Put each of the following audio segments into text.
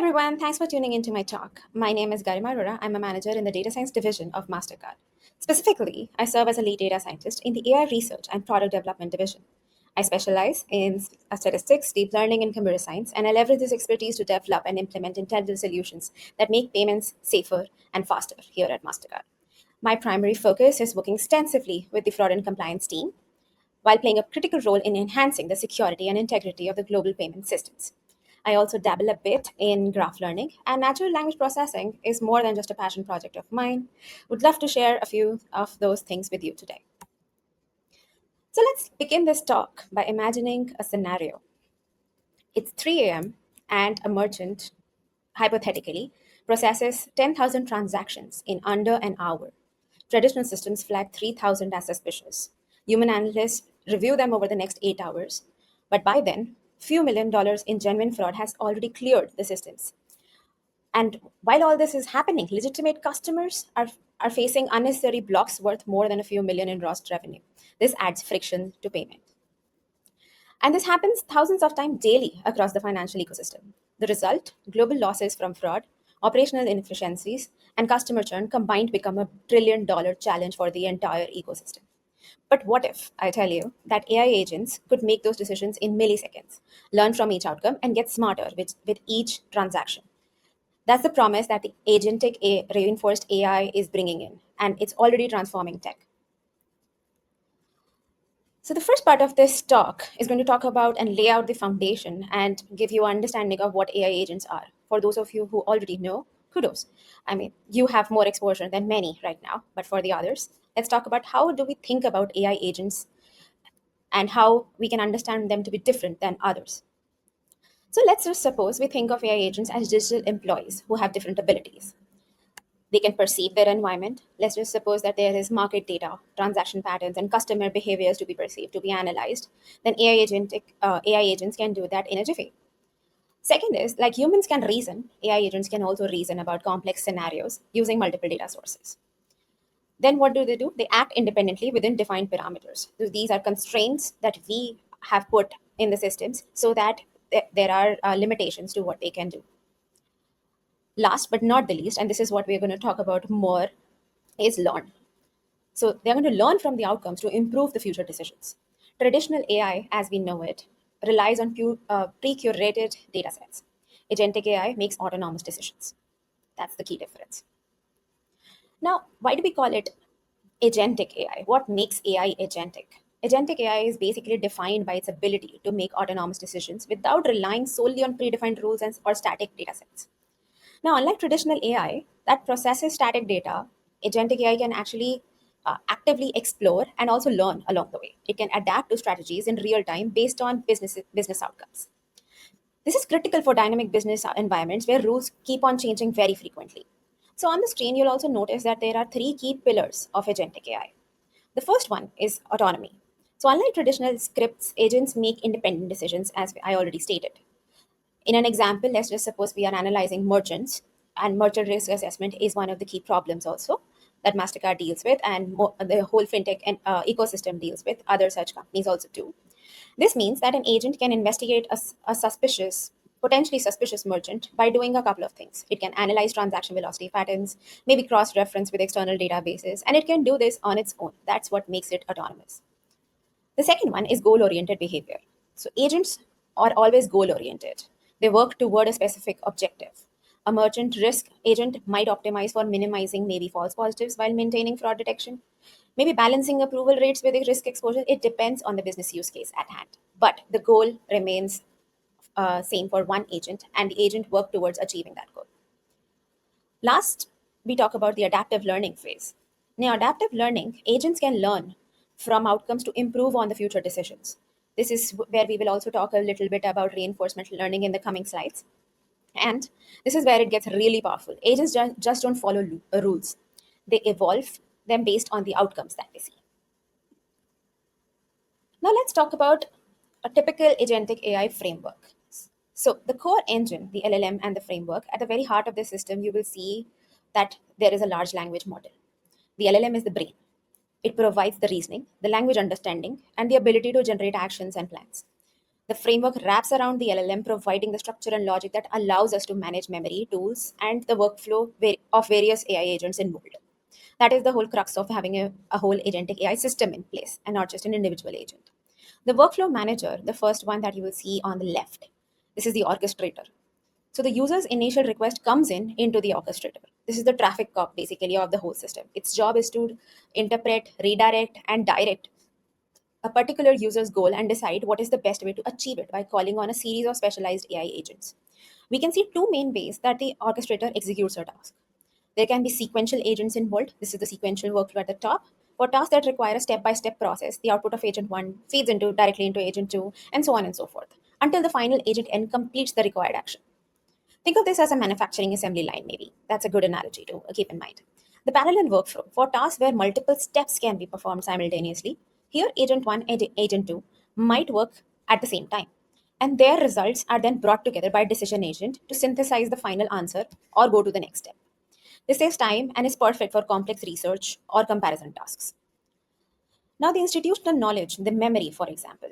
everyone, thanks for tuning into my talk. My name is Garima Arora. I'm a manager in the data science division of MasterCard. Specifically, I serve as a lead data scientist in the AI research and product development division. I specialize in statistics, deep learning, and computer science, and I leverage this expertise to develop and implement intelligent solutions that make payments safer and faster here at MasterCard. My primary focus is working extensively with the fraud and compliance team while playing a critical role in enhancing the security and integrity of the global payment systems. I also dabble a bit in graph learning, and natural language processing is more than just a passion project of mine. Would love to share a few of those things with you today. So let's begin this talk by imagining a scenario. It's 3 a.m., and a merchant, hypothetically, processes 10,000 transactions in under an hour. Traditional systems flag 3,000 as suspicious. Human analysts review them over the next 8 hours. But by then, few million dollars in genuine fraud has already cleared the systems. And while all this is happening, legitimate customers are facing unnecessary blocks worth more than a few million in lost revenue. This adds friction to payment. And this happens thousands of times daily across the financial ecosystem. The result, global losses from fraud, operational inefficiencies, and customer churn combined become a $1 trillion challenge for the entire ecosystem. But what if I tell you that AI agents could make those decisions in milliseconds, learn from each outcome, and get smarter with each transaction? That's the promise that the reinforced AI is bringing in, and it's already transforming tech. So, the first part of this talk is going to talk about and lay out the foundation and give you an understanding of what AI agents are. For those of you who already know, kudos. I mean, you have more exposure than many right now, but for the others, let's talk about how do we think about AI agents and how we can understand them to be different than others. So, let's just suppose we think of AI agents as digital employees who have different abilities. They can perceive their environment. Let's just suppose that there is market data, transaction patterns, and customer behaviors to be perceived, to be analyzed. Then AI agents can do that in a jiffy. Second is, like humans can reason, AI agents can also reason about complex scenarios using multiple data sources. Then what do? They act independently within defined parameters. So these are constraints that we have put in the systems so that there are limitations to what they can do. Last but not the least, and this is what we're going to talk about more, is learn. So they're going to learn from the outcomes to improve the future decisions. Traditional AI, as we know it, relies on pre-curated data sets. Agentic AI makes autonomous decisions. That's the key difference. Now, why do we call it agentic AI? What makes AI agentic? Agentic AI is basically defined by its ability to make autonomous decisions without relying solely on predefined rules or static data sets. Now, unlike traditional AI that processes static data, agentic AI can actually actively explore and also learn along the way. It can adapt to strategies in real time based on business outcomes. This is critical for dynamic business environments where rules keep on changing very frequently. So, on the screen, you'll also notice that there are three key pillars of agentic AI. The first one is autonomy. So, unlike traditional scripts, agents make independent decisions, as I already stated. In an example, let's just suppose we are analyzing merchants, and merchant risk assessment is one of the key problems also that Mastercard deals with, and the whole fintech and ecosystem deals with. Other such companies also do. This means that an agent can investigate potentially suspicious merchant by doing a couple of things. It can analyze transaction velocity patterns, maybe cross-reference with external databases, and it can do this on its own. That's what makes it autonomous. The second one is goal oriented behavior. So, agents are always goal oriented, they work toward a specific objective. A merchant risk agent might optimize for minimizing maybe false positives while maintaining fraud detection, maybe balancing approval rates with the risk exposure. It depends on the business use case at hand. But the goal remains same for one agent, and the agent work towards achieving that goal. Last, we talk about the adaptive learning phase. Now, adaptive learning, agents can learn from outcomes to improve on the future decisions. This is where we will also talk a little bit about reinforcement learning in the coming slides. And this is where it gets really powerful. Agents just don't follow rules, they evolve them based on the outcomes that they see. Now, let's talk about a typical agentic AI framework. So, the core engine, the LLM and the framework, at the very heart of the system, you will see that there is a large language model. The LLM is the brain. It provides the reasoning, the language understanding, and the ability to generate actions and plans. The framework wraps around the LLM, providing the structure and logic that allows us to manage memory, tools, and the workflow of various AI agents involved. That is the whole crux of having a whole agentic AI system in place and not just an individual agent. The workflow manager, the first one that you will see on the left, this is the orchestrator. So the user's initial request comes in into the orchestrator. This is the traffic cop basically of the whole system. Its job is to interpret, redirect, and direct a particular user's goal and decide what is the best way to achieve it by calling on a series of specialized AI agents. We can see two main ways that the orchestrator executes a task. There can be sequential agents involved. This is the sequential workflow at the top. For tasks that require a step-by-step process, the output of agent 1 feeds into directly into agent 2, and so on and so forth, until the final agent n completes the required action. Think of this as a manufacturing assembly line, maybe. That's a good analogy to keep in mind. The parallel workflow for tasks where multiple steps can be performed simultaneously. Here, agent 1 and agent 2 might work at the same time. And their results are then brought together by a decision agent to synthesize the final answer or go to the next step. This saves time and is perfect for complex research or comparison tasks. Now, the institutional knowledge, the memory, for example,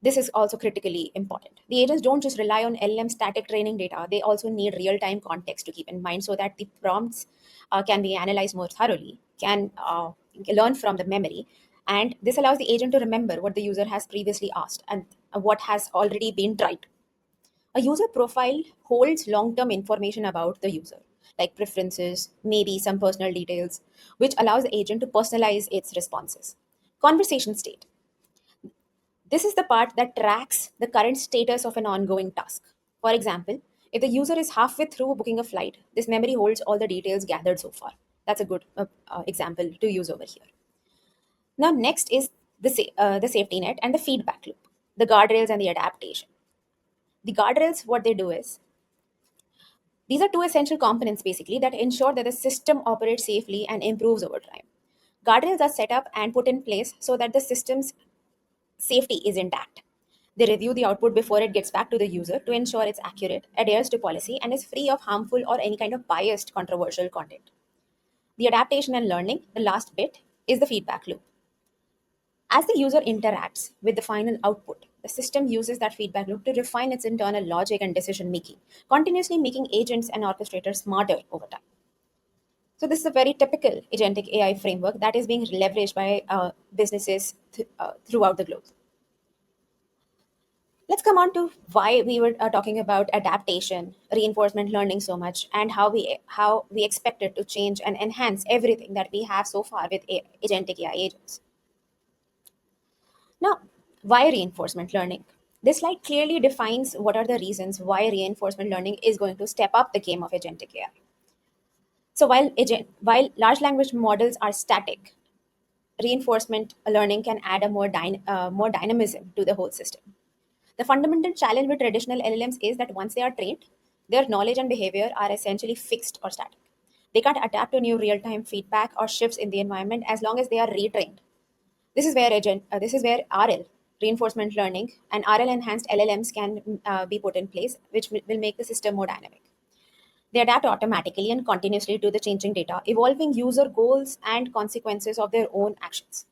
this is also critically important. The agents don't just rely on LLM static training data, they also need real time context to keep in mind so that the prompts can be analyzed more thoroughly, can learn from the memory, and this allows the agent to remember what the user has previously asked and what has already been tried. A user profile holds long term information about the user, like preferences, maybe some personal details, which allows the agent to personalize its responses. Conversation state, this is the part that tracks the current status of an ongoing task. For example, if the user is halfway through booking a flight, this memory holds all the details gathered so far. That's a good example to use over here. Now, next is the safety net and the feedback loop, the guardrails and the adaptation. The guardrails, what they do is, these are two essential components basically that ensure that the system operates safely and improves over time. Guardrails are set up and put in place so that the system's safety is intact. They review the output before it gets back to the user to ensure it's accurate, adheres to policy, and is free of harmful or any kind of biased controversial content. The adaptation and learning, the last bit, is the feedback loop. As the user interacts with the final output, the system uses that feedback loop to refine its internal logic and decision making, continuously making agents and orchestrators smarter over time. So, this is a very typical agentic AI framework that is being leveraged by businesses throughout the globe. Let's come on to why we were talking about adaptation, reinforcement learning so much, and how we expect it to change and enhance everything that we have so far with agentic AI agents. Now, why reinforcement learning? This slide clearly defines what are the reasons why reinforcement learning is going to step up the game of agentic AI. So while large language models are static, reinforcement learning can add a more dynamism to the whole system. The fundamental challenge with traditional LLMs is that once they are trained, their knowledge and behavior are essentially fixed or static. They can't adapt to new real-time feedback or shifts in the environment as long as they are retrained. This is where RL, reinforcement learning, and RL enhanced LLMs can be put in place, which will make the system more dynamic. They adapt automatically and continuously to the changing data, evolving user goals and consequences of their own actions.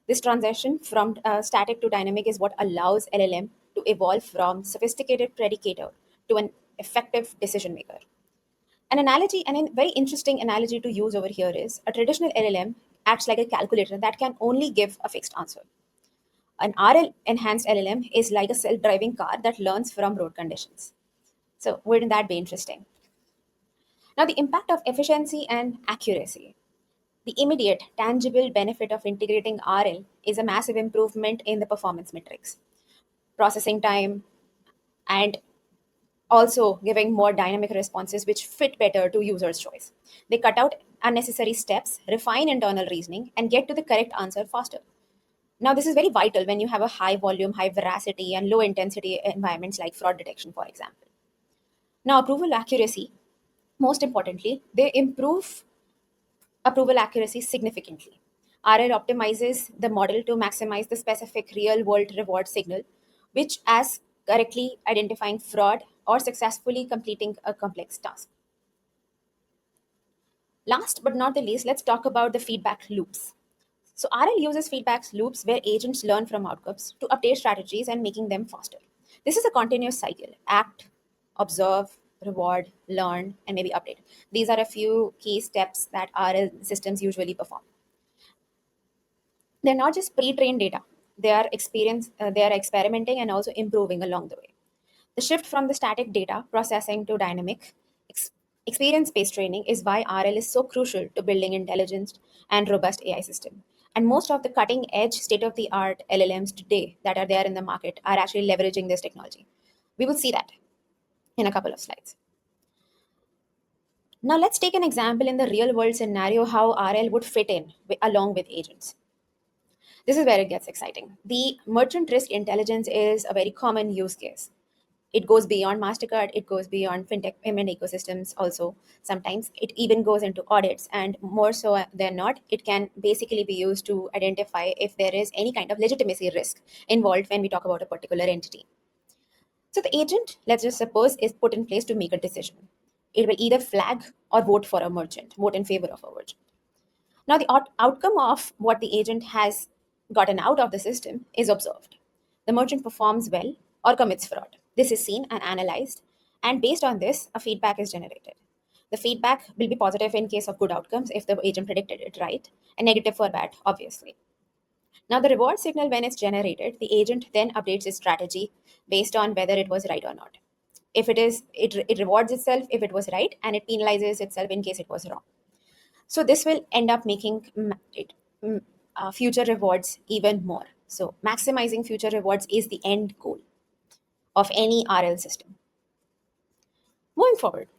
This transition from static to dynamic is what allows LLM to evolve from sophisticated predicator to an effective decision maker. An analogy, and a very interesting analogy to use over here is a traditional LLM acts like a calculator that can only give a fixed answer. An RL enhanced LLM is like a self driving car that learns from road conditions. So, wouldn't that be interesting? Now, the impact of efficiency and accuracy. The immediate, tangible benefit of integrating RL is a massive improvement in the performance metrics, processing time, and also giving more dynamic responses which fit better to users' choice. They cut out unnecessary steps, refine internal reasoning, and get to the correct answer faster. Now, this is very vital when you have a high volume, high veracity, and low intensity environments like fraud detection, for example. Now, approval accuracy, most importantly, they improve approval accuracy significantly. RL optimizes the model to maximize the specific real world reward signal, which as correctly identifying fraud or successfully completing a complex task. Last but not the least, let's talk about the feedback loops. So RL uses feedback loops where agents learn from outcomes to update strategies and making them faster. This is a continuous cycle. Act, observe, reward, learn, and maybe update. These are a few key steps that RL systems usually perform. They're not just pre-trained data. They are experimenting and also improving along the way. The shift from the static data processing to dynamic ex- experience-based training is why RL is so crucial to building intelligent and robust AI system. And most of the cutting-edge, state-of-the-art LLMs today that are there in the market are actually leveraging this technology. We will see that in a couple of slides. Now let's take an example in the real-world scenario how RL would fit in along with agents. This is where it gets exciting. The merchant risk intelligence is a very common use case. It goes beyond MasterCard, it goes beyond fintech payment ecosystems also. Sometimes it even goes into audits, and more so than not, it can basically be used to identify if there is any kind of legitimacy risk involved when we talk about a particular entity. So the agent, let's just suppose, is put in place to make a decision. It will either flag or vote for a merchant, vote in favor of a merchant. Now, the outcome of what the agent has gotten out of the system is observed. The merchant performs well or commits fraud. This is seen and analyzed, and based on this, a feedback is generated. The feedback will be positive in case of good outcomes if the agent predicted it right, and negative for bad, obviously. Now, the reward signal, when it's generated, the agent then updates its strategy based on whether it was right or not. If it is, it rewards itself if it was right, and it penalizes itself in case it was wrong. So this will end up making future rewards even more. So maximizing future rewards is the end goal of any RL system. Moving forward,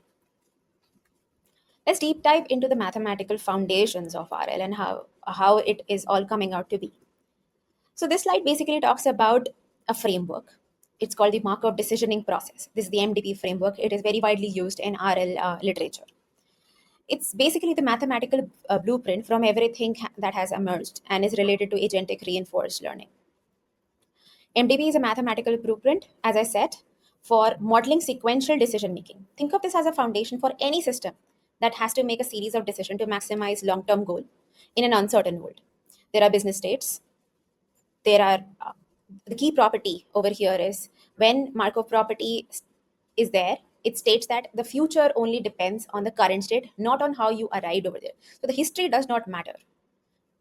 let's deep dive into the mathematical foundations of RL and how it is all coming out to be. So this slide basically talks about a framework. It's called the Markov decisioning process. This is the MDP framework. It is very widely used in RL literature. It's basically the mathematical blueprint from everything that has emerged and is related to agentic reinforced learning. MDB is a mathematical blueprint, as I said, for modeling sequential decision making. Think of this as a foundation for any system that has to make a series of decisions to maximize long term goal in an uncertain world. There are business states. There are the key property over here is when Markov property is there, it states that the future only depends on the current state, not on how you arrived over there. So the history does not matter.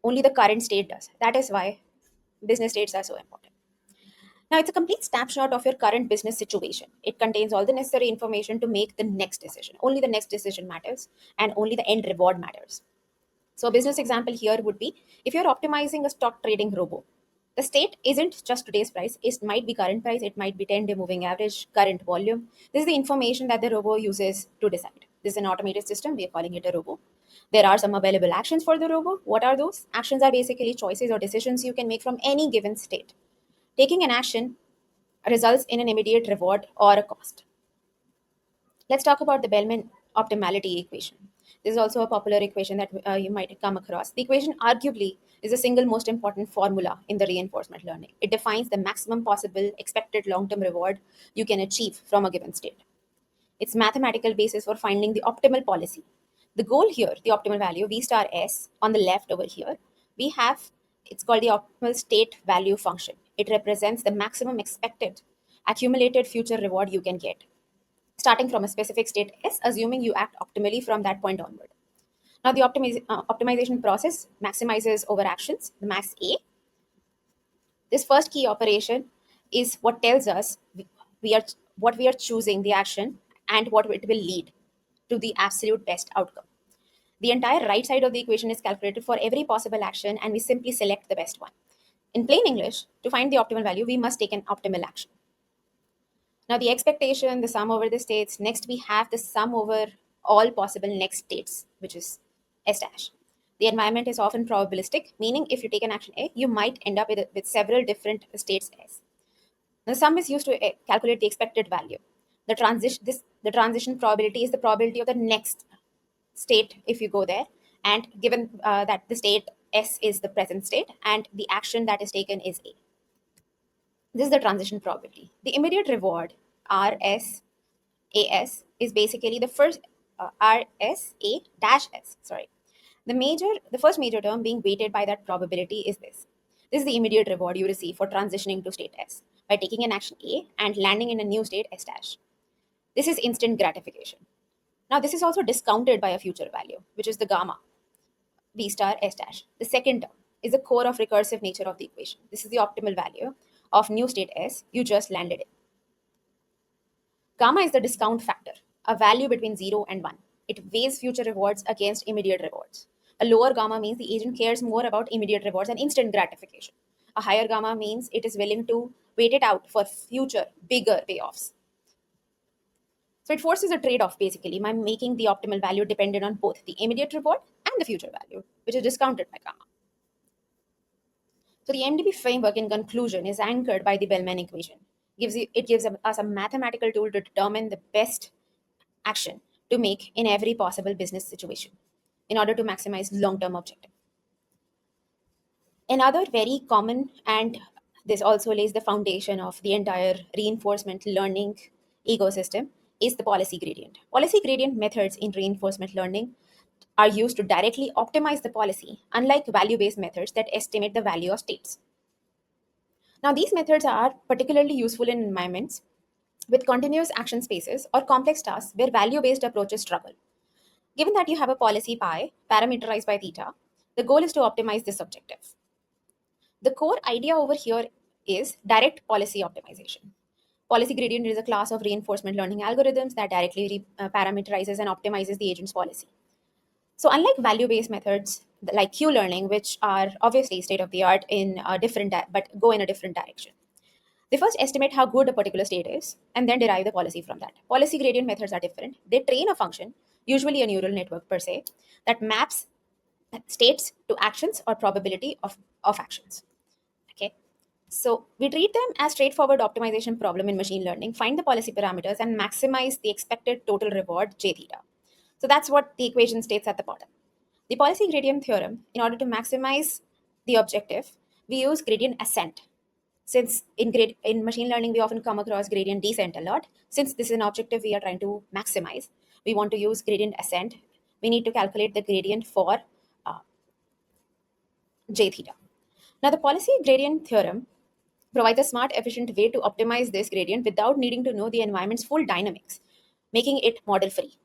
Only the current state does. That is why business states are so important. Now, it's a complete snapshot of your current business situation. It contains all the necessary information to make the next decision. Only the next decision matters, and only the end reward matters. So, a business example here would be if you're optimizing a stock trading robo, the state isn't just today's price, it might be current price, it might be 10-day moving average, current volume. This is the information that the robo uses to decide. This is an automated system, we are calling it a robo. There are some available actions for the robo. What are those? Actions are basically choices or decisions you can make from any given state. Taking an action results in an immediate reward or a cost. Let's talk about the Bellman optimality equation. This is also a popular equation that you might come across. The equation arguably is the single most important formula in the reinforcement learning. It defines the maximum possible expected long-term reward you can achieve from a given state. It's mathematical basis for finding the optimal policy. The goal here, the optimal value, V star S on the left over here, we have, it's called the optimal state value function. It represents the maximum expected accumulated future reward you can get, starting from a specific state S, assuming you act optimally from that point onward. Now, the optimization process maximizes over actions, the max A. This first key operation is what tells us we are what we are choosing the action and what it will lead to the absolute best outcome. The entire right side of the equation is calculated for every possible action, and we simply select the best one. In plain English, to find the optimal value, we must take an optimal action. Now, the expectation, the sum over the states. Next, we have the sum over all possible next states, which is S dash. The environment is often probabilistic, meaning if you take an action A, you might end up with several different states S. The sum is used to calculate the expected value. The transition probability is the probability of the next state if you go there, and given that the state S is the present state and the action that is taken is A. This is the transition probability. The immediate reward, RSAS, is basically the first RSA dash S. Sorry. The first major term being weighted by that probability is this. This is the immediate reward you receive for transitioning to state S by taking an action A and landing in a new state S dash. This is instant gratification. Now, this is also discounted by a future value, which is the gamma, V star S dash. The second term is the core of recursive nature of the equation. This is the optimal value of new state S you just landed in. Gamma is the discount factor, a value between 0 and 1. It weighs future rewards against immediate rewards. A lower gamma means the agent cares more about immediate rewards and instant gratification. A higher gamma means it is willing to wait it out for future, bigger payoffs. So it forces a trade off basically by making the optimal value dependent on both the immediate reward and the future value, which is discounted by gamma. So the MDB framework in conclusion is anchored by the Bellman equation. It gives us a mathematical tool to determine the best action to make in every possible business situation in order to maximize long-term objective. Another very common, and this also lays the foundation of the entire reinforcement learning ecosystem, is the policy gradient. Policy gradient methods in reinforcement learning are used to directly optimize the policy, unlike value-based methods that estimate the value of states. Now, these methods are particularly useful in environments with continuous action spaces or complex tasks where value-based approaches struggle. Given that you have a policy pi parameterized by theta, the goal is to optimize this objective. The core idea over here is direct policy optimization. Policy gradient is a class of reinforcement learning algorithms that directly parameterizes and optimizes the agent's policy. So, unlike value-based methods like Q-learning, which are obviously state-of-the-art in a but go in a different direction, they first estimate how good a particular state is and then derive the policy from that. Policy gradient methods are different. They train a function, usually a neural network per se, that maps states to actions or probability of actions. Okay. So we treat them as straightforward optimization problem in machine learning, find the policy parameters and maximize the expected total reward J theta. So that's what the equation states at the bottom. The policy gradient theorem, in order to maximize the objective, we use gradient ascent. Since in machine learning, we often come across gradient descent a lot. Since this is an objective we are trying to maximize, we want to use gradient ascent. We need to calculate the gradient for uh, J theta. Now, the policy gradient theorem provides a smart, efficient way to optimize this gradient without needing to know the environment's full dynamics, making it model free.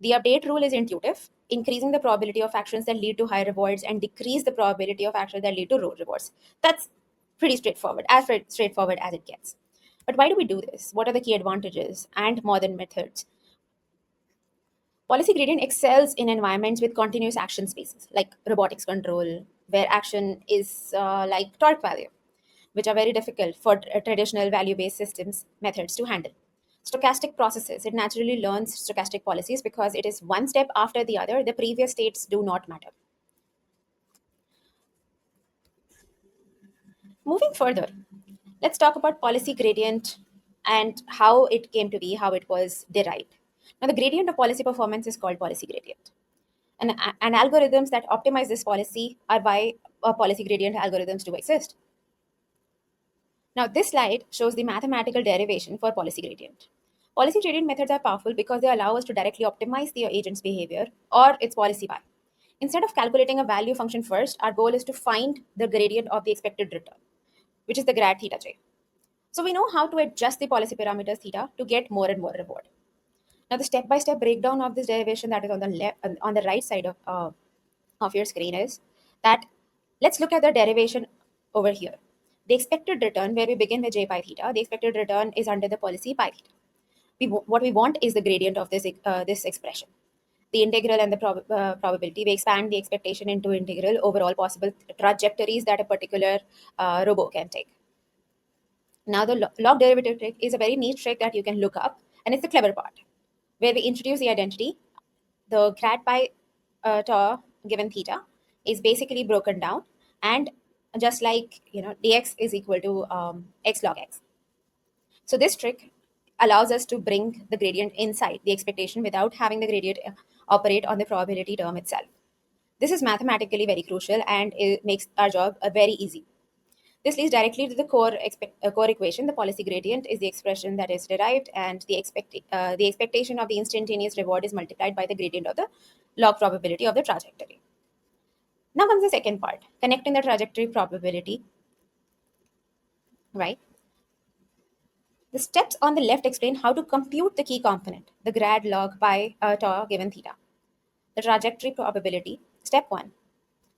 The update rule is intuitive, increasing the probability of actions that lead to high rewards and decrease the probability of actions that lead to low rewards. That's pretty straightforward, as straightforward as it gets. But why do we do this? What are the key advantages and modern methods? Policy gradient excels in environments with continuous action spaces, like robotics control, where action is like torque value, which are very difficult for traditional value-based systems methods to handle. Stochastic processes, it naturally learns stochastic policies because it is one step after the other. The previous states do not matter. Moving further, let's talk about policy gradient and how it came to be, how it was derived. Now, the gradient of policy performance is called policy gradient. And algorithms that optimize this policy are why policy gradient algorithms do exist. Now, this slide shows the mathematical derivation for policy gradient. Policy gradient methods are powerful because they allow us to directly optimize the agent's behavior or its policy by. Instead of calculating a value function first, our goal is to find the gradient of the expected return, which is the grad theta j. So we know how to adjust the policy parameters theta to get more and more reward. Now, the step-by-step breakdown of this derivation that is on the left, on the right side of your screen is that let's look at the derivation over here. The expected return, where we begin with j pi theta, the expected return is under the policy pi theta. What we want is the gradient of this expression. The integral and the probability, we expand the expectation into integral over all possible trajectories that a particular robo can take. Now, the log derivative trick is a very neat trick that you can look up, and it's the clever part, where we introduce the identity. The grad pi tau given theta is basically broken down, and just like dx is equal to x log x. So this trick allows us to bring the gradient inside the expectation without having the gradient operate on the probability term itself. This is mathematically very crucial and it makes our job very easy. This leads directly to the core equation. The policy gradient is the expression that is derived, and the expectation of the instantaneous reward is multiplied by the gradient of the log probability of the trajectory. Now comes the second part, connecting the trajectory probability, right? The steps on the left explain how to compute the key component, the grad log pi tau given theta. The trajectory probability, step one.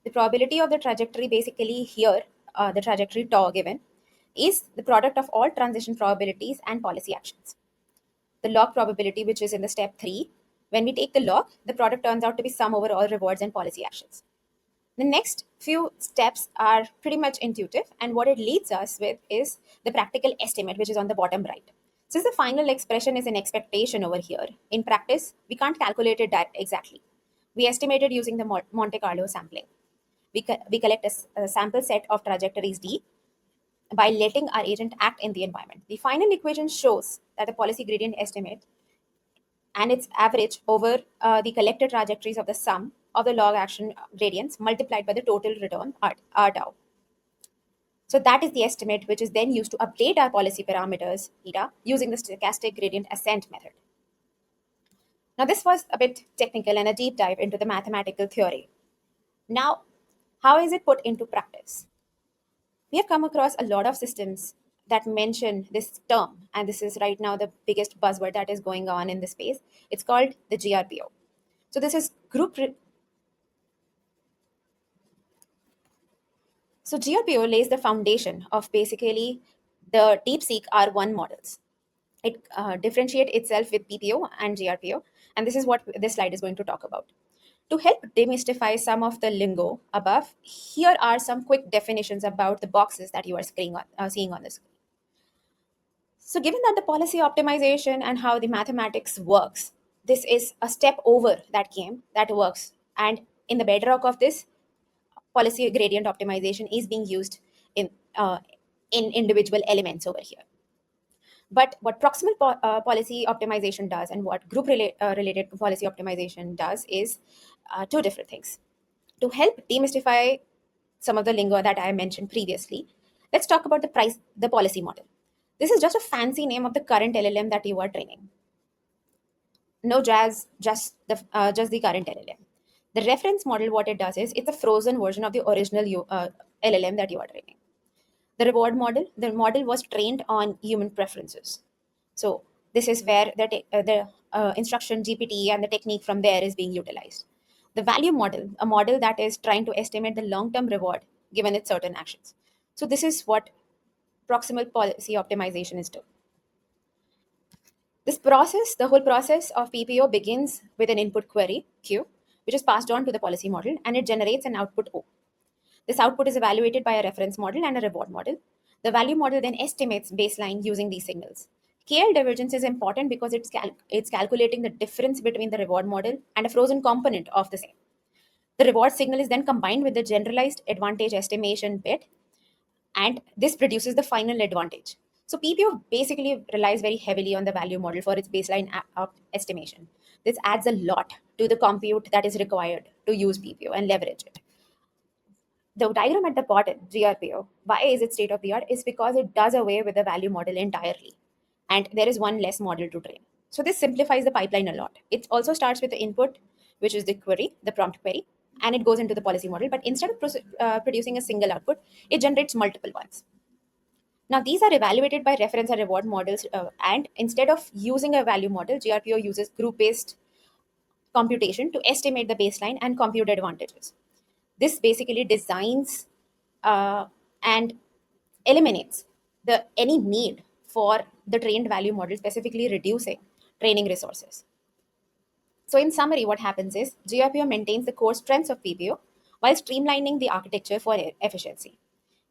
The probability of the trajectory basically here, the trajectory tau given, is the product of all transition probabilities and policy actions. The log probability, which is in the step three, when we take the log, the product turns out to be sum over all rewards and policy actions. The next few steps are pretty much intuitive, and what it leads us with is the practical estimate, which is on the bottom right. Since the final expression is an expectation over here, in practice, we can't calculate it that exactly. We estimated using the Monte Carlo sampling. We collect a sample set of trajectories D by letting our agent act in the environment. The final equation shows that the policy gradient estimate and its average over the collected trajectories of the sum of the log action gradients multiplied by the total return R tau. So that is the estimate which is then used to update our policy parameters theta using the stochastic gradient ascent method. Now this was a bit technical and a deep dive into the mathematical theory. Now, how is it put into practice? We have come across a lot of systems that mention this term, and this is right now the biggest buzzword that is going on in the space. It's called the GRPO. So this is So GRPO lays the foundation of basically the DeepSeek R1 models. It differentiates itself with PPO and GRPO, and this is what this slide is going to talk about. To help demystify some of the lingo above, here are some quick definitions about the boxes that you are seeing on the screen. So, given that the policy optimization and how the mathematics works, this is a step over that game that works. And in the bedrock of this, policy gradient optimization is being used in uh, in individual elements over here. But what proximal policy optimization does and what related policy optimization does is two different things. To help demystify some of the lingo that I mentioned previously, let's talk about the policy model. This is just a fancy name of the current LLM that you are training. No jazz, just the current LLM. The reference model, what it does is it's a frozen version of the original LLM that you are training. The reward model, the model was trained on human preferences. So this is where the instruction GPT and the technique from there is being utilized. The value model, a model that is trying to estimate the long-term reward given its certain actions. So this is what proximal policy optimization is doing. This process, the whole process of PPO begins with an input query, Q, which is passed on to the policy model, and it generates an output O. This output is evaluated by a reference model and a reward model. The value model then estimates baseline using these signals. KL divergence is important because it's calculating the difference between the reward model and a frozen component of the same. The reward signal is then combined with the generalized advantage estimation bit, and this produces the final advantage. So PPO basically relies very heavily on the value model for its baseline estimation. This adds a lot to the compute that is required to use PPO and leverage it. The diagram at the bottom, GRPO, why is it state of the art? Is because it does away with the value model entirely. And there is one less model to train. So this simplifies the pipeline a lot. It also starts with the input, which is the query, the prompt query, and it goes into the policy model. But instead of producing a single output, it generates multiple ones. Now, these are evaluated by reference and reward models. And instead of using a value model, GRPO uses group based computation to estimate the baseline and compute advantages. This basically designs and eliminates the any need for the trained value model, specifically reducing training resources. So in summary, what happens is GRPO maintains the core strengths of PPO while streamlining the architecture for efficiency.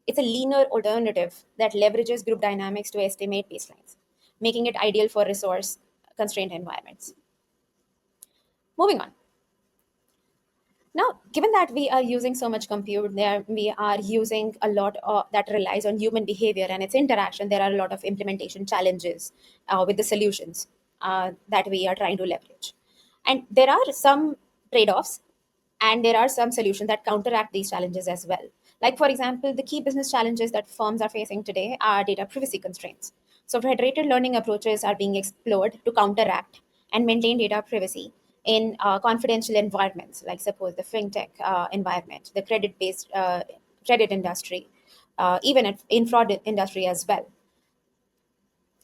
It's a leaner alternative that leverages group dynamics to estimate baselines, making it ideal for resource constrained environments. Moving on. Now, given that we are using so much compute, we are using a lot that relies on human behavior and its interaction. There are a lot of implementation challenges with the solutions that we are trying to leverage, and there are some trade-offs, and there are some solutions that counteract these challenges as well. Like for example, the key business challenges that firms are facing today are data privacy constraints. So federated learning approaches are being explored to counteract and maintain data privacy in confidential environments, like suppose the fintech environment, the credit-based credit industry, even in fraud industry as well.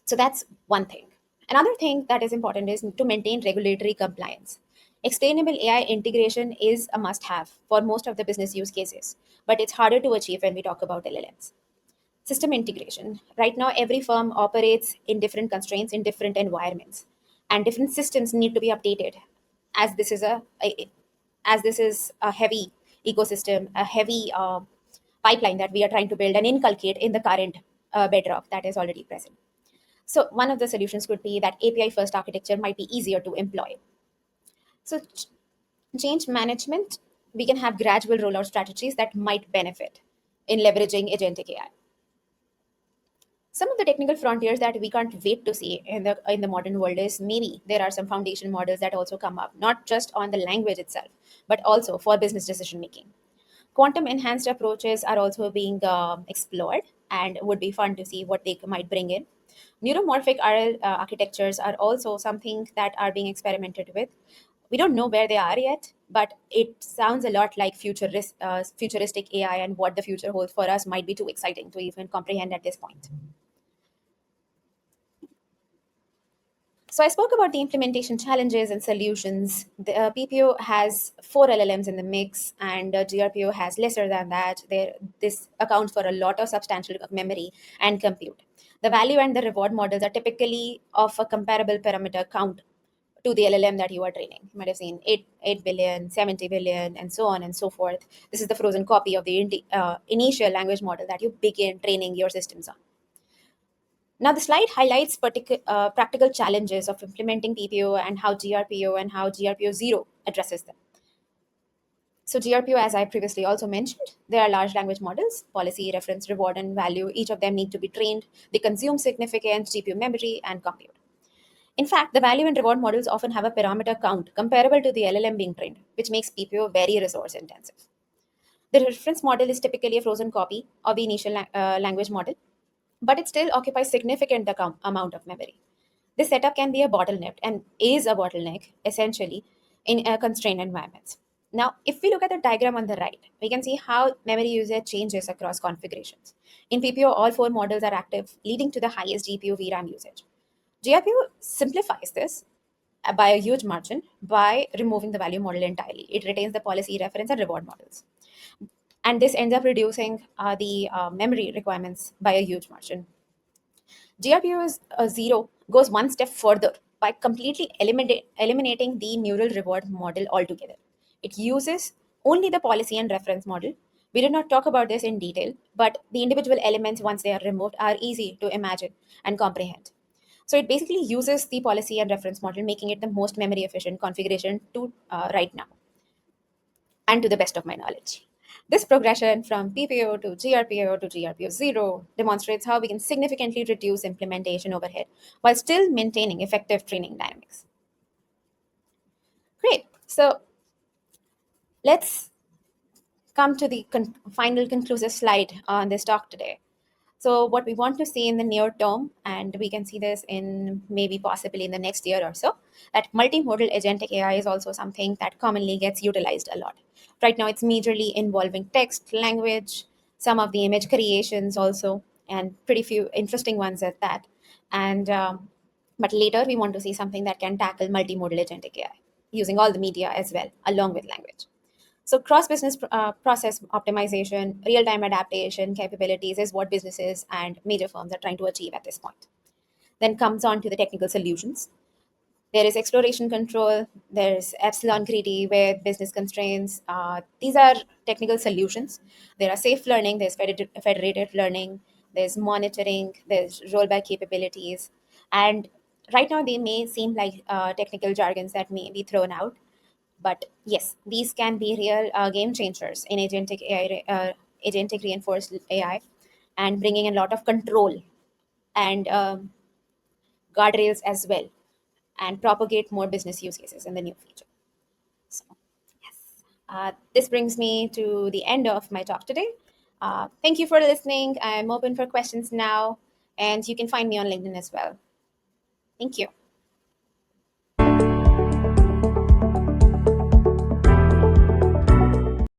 So that's one thing. Another thing that is important is to maintain regulatory compliance. Explainable AI integration is a must have for most of the business use cases, but it's harder to achieve when we talk about LLMs. System integration. Right now, every firm operates in different constraints in different environments, and different systems need to be updated as this is a heavy ecosystem, a heavy pipeline that we are trying to build and inculcate in the current bedrock that is already present. So one of the solutions could be that API first architecture might be easier to employ. So change management, we can have gradual rollout strategies that might benefit in leveraging agentic AI. Some of the technical frontiers that we can't wait to see in the modern world is maybe there are some foundation models that also come up, not just on the language itself, but also for business decision making. Quantum enhanced approaches are also being explored and would be fun to see what they might bring in. Neuromorphic RL architectures are also something that are being experimented with. We don't know where they are yet, but it sounds a lot like futuristic AI, and what the future holds for us might be too exciting to even comprehend at this point. So I spoke about the implementation challenges and solutions. The PPO has four LLMs in the mix, and GRPO has lesser than that. This accounts for a lot of substantial memory and compute. The value and the reward models are typically of a comparable parameter count to the LLM that you are training. You might have seen 8 billion, 70 billion, and so on and so forth. This is the frozen copy of the initial language model that you begin training your systems on. Now, the slide highlights practical challenges of implementing PPO and how GRPO 0 addresses them. So, GRPO, as I previously also mentioned, they are large language models, policy, reference, reward, and value. Each of them need to be trained. They consume significant GPU memory and compute. In fact, the value and reward models often have a parameter count comparable to the LLM being trained, which makes PPO very resource intensive. The reference model is typically a frozen copy of the initial language model, but it still occupies significant amount of memory. This setup can be a bottleneck and is a bottleneck essentially in constrained environments. Now, if we look at the diagram on the right, we can see how memory usage changes across configurations. In PPO, all four models are active, leading to the highest GPU VRAM usage. GRPU simplifies this by a huge margin by removing the value model entirely. It retains the policy, reference, and reward models. And this ends up reducing the memory requirements by a huge margin. GRPU is 0 goes one step further by completely eliminating the neural reward model altogether. It uses only the policy and reference model. We did not talk about this in detail, but the individual elements, once they are removed, are easy to imagine and comprehend. So it basically uses the policy and reference model, making it the most memory efficient configuration to right now, and to the best of my knowledge. This progression from PPO to GRPO to GRPO 0 demonstrates how we can significantly reduce implementation overhead while still maintaining effective training dynamics. Great. So let's come to the final conclusive slide on this talk today. So, what we want to see in the near term, and we can see this in maybe possibly in the next year or so, that multimodal agentic AI is also something that commonly gets utilized a lot. Right now, it's majorly involving text, language, some of the image creations also, and pretty few interesting ones at that. And but later, we want to see something that can tackle multimodal agentic AI using all the media as well, along with language. So cross business process optimization, real time adaptation capabilities is what businesses and major firms are trying to achieve at this point. Then comes on to the technical solutions. There is exploration control, there's epsilon greedy with business constraints. These are technical solutions. There are safe learning, there's federated learning, there's monitoring, there's rollback capabilities. And right now, they may seem like technical jargons that may be thrown out, but yes, these can be real game changers in agentic reinforced AI, and bringing a lot of control and guardrails as well, and propagate more business use cases in the near future. So, yes, this brings me to the end of my talk today. Thank you for listening. I'm open for questions now, and you can find me on LinkedIn as well. Thank you.